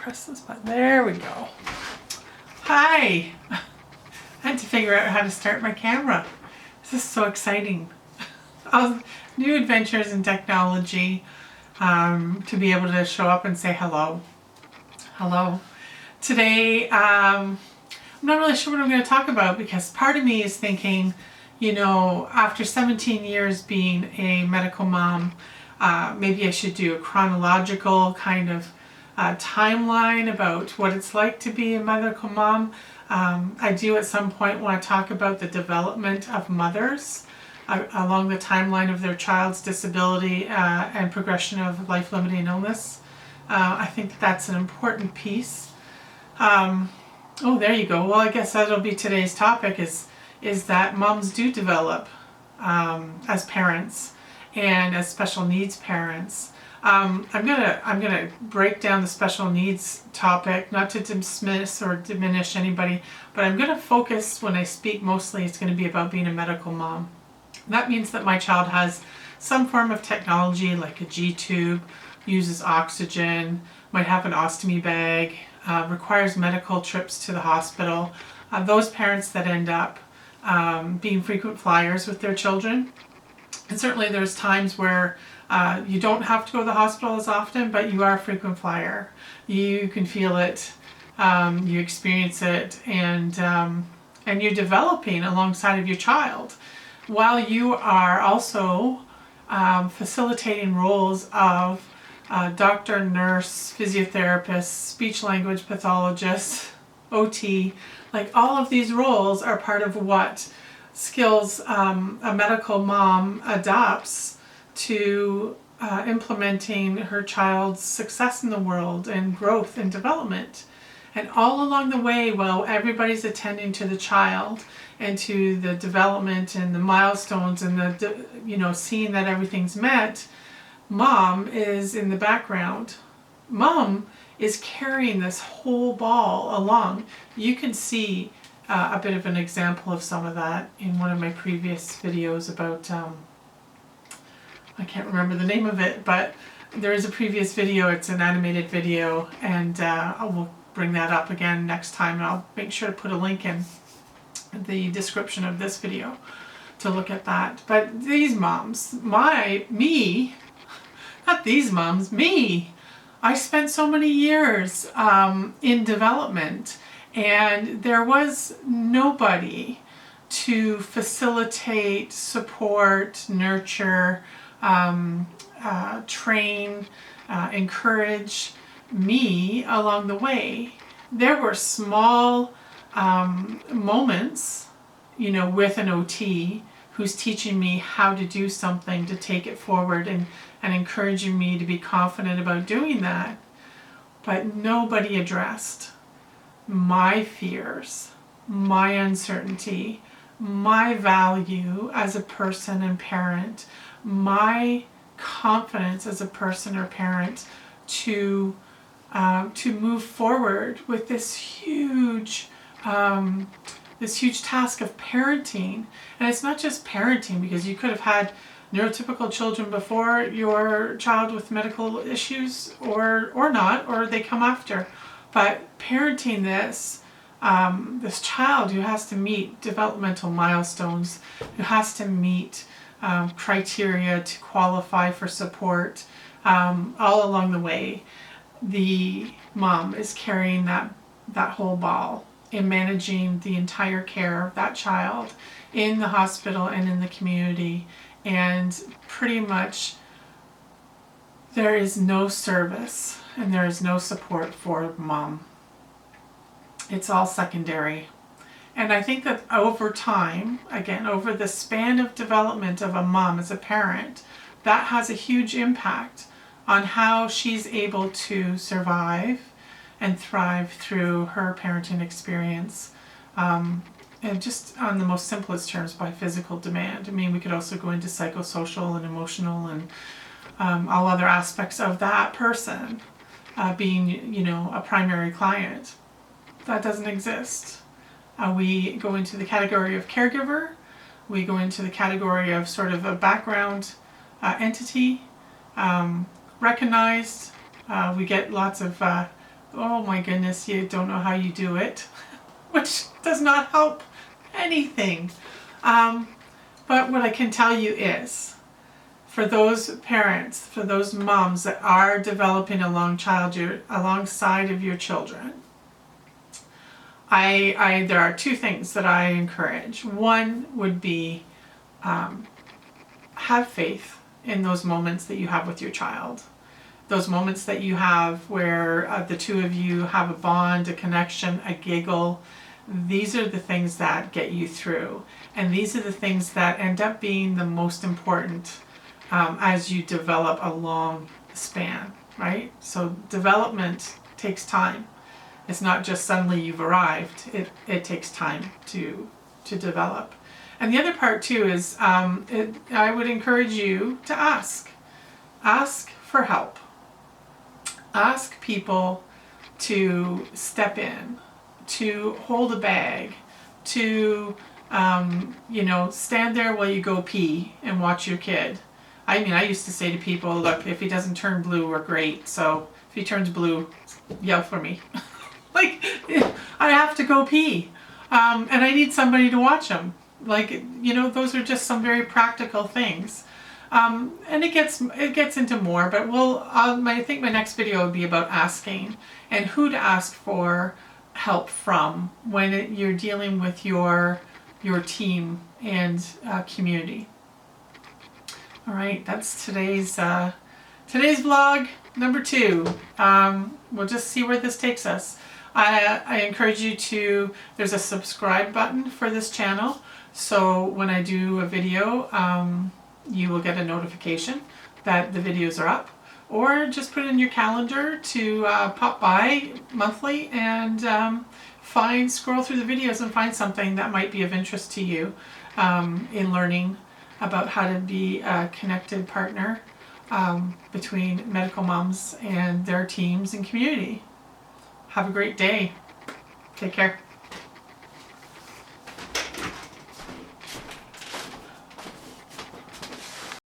Press this button. There we go. Hi! I had to figure out how to start my camera. This is so exciting. New adventures in technology, to be able to show up and say hello. Hello. Today, I'm not really sure what I'm going to talk about because part of me is thinking, you know, after 17 years being a medical mom, maybe I should do a chronological kind of timeline about what it's like to be a medical mom. I do at some point want to talk about the development of mothers along the timeline of their child's disability and progression of life-limiting illness. I think that's an important piece. Oh, there you go. Well, I guess that'll be today's topic is that moms do develop as parents and as special needs parents. I'm gonna break down the special needs topic, not to dismiss or diminish anybody, but I'm gonna focus when I speak mostly. It's going to be about being a medical mom. That means that my child has some form of technology like a G-tube, uses oxygen, might have an ostomy bag, requires medical trips to the hospital. Those parents that end up being frequent flyers with their children. And certainly there's times where you don't have to go to the hospital as often, but you are a frequent flyer. You can feel it, you experience it, and you're developing alongside of your child while you are also facilitating roles of doctor, nurse, physiotherapist, speech language pathologist, OT. Like all of these roles are part of what skills a medical mom adopts to implementing her child's success in the world and growth and development. And all along the way, while everybody's attending to the child and to the development and the milestones and the, you know, seeing that everything's met, mom is in the background. Mom is carrying this whole ball along. You can see a bit of an example of some of that in one of my previous videos about, I can't remember the name of it, but there is a previous video, it's an animated video, and I will bring that up again next time, and I'll make sure to put a link in the description of this video to look at that. But these moms, me, I spent so many years in development, and there was nobody to facilitate, support, nurture, train, encourage me along the way. There were small moments, you know, with an OT who's teaching me how to do something, to take it forward, and encouraging me to be confident about doing that. But nobody addressed my fears, my uncertainty, my value as a person and parent, my confidence as a person or parent to move forward with this huge task of parenting. And it's not just parenting, because you could have had neurotypical children before your child with medical issues or not, or they come after. But parenting this child who has to meet developmental milestones, who has to meet criteria to qualify for support, all along the way, the mom is carrying that whole ball in managing the entire care of that child in the hospital and in the community. And pretty much there is no service and there is no support for mom. It's all secondary. And I think that over time, again, over the span of development of a mom as a parent, that has a huge impact on how she's able to survive and thrive through her parenting experience. And just on the most simplest terms, by physical demand. I mean, we could also go into psychosocial and emotional and all other aspects of that person being, you know, a primary client. That doesn't exist. We go into the category of caregiver. We go into the category of sort of a background entity, recognized. We get lots of oh my goodness, you don't know how you do it, which does not help anything. But what I can tell you is, for those parents, for those moms that are developing alongside of your children, there are two things that I encourage. One would be have faith in those moments that you have with your child. Those moments that you have where the two of you have a bond, a connection, a giggle. These are the things that get you through. And these are the things that end up being the most important as you develop a long span, right? So development takes time. It's not just suddenly you've arrived. It takes time to develop. And the other part too is I would encourage you to ask. Ask for help. Ask people to step in, to hold a bag, to stand there while you go pee and watch your kid. I mean, I used to say to people, look, if he doesn't turn blue, we're great. So if he turns blue, yell for me. Like, I have to go pee. And I need somebody to watch him. Like, those are just some very practical things. And it gets into more, but I think my next video would be about asking and who to ask for help from when you're dealing with your team and community. All right, that's today's vlog number 2. We'll just see where this takes us. I encourage you there's a subscribe button for this channel, so when I do a video, you will get a notification that the videos are up, or just put it in your calendar to pop by monthly and scroll through the videos and find something that might be of interest to you in learning about how to be a connected partner between medical moms and their teams and community. Have a great day. Take care.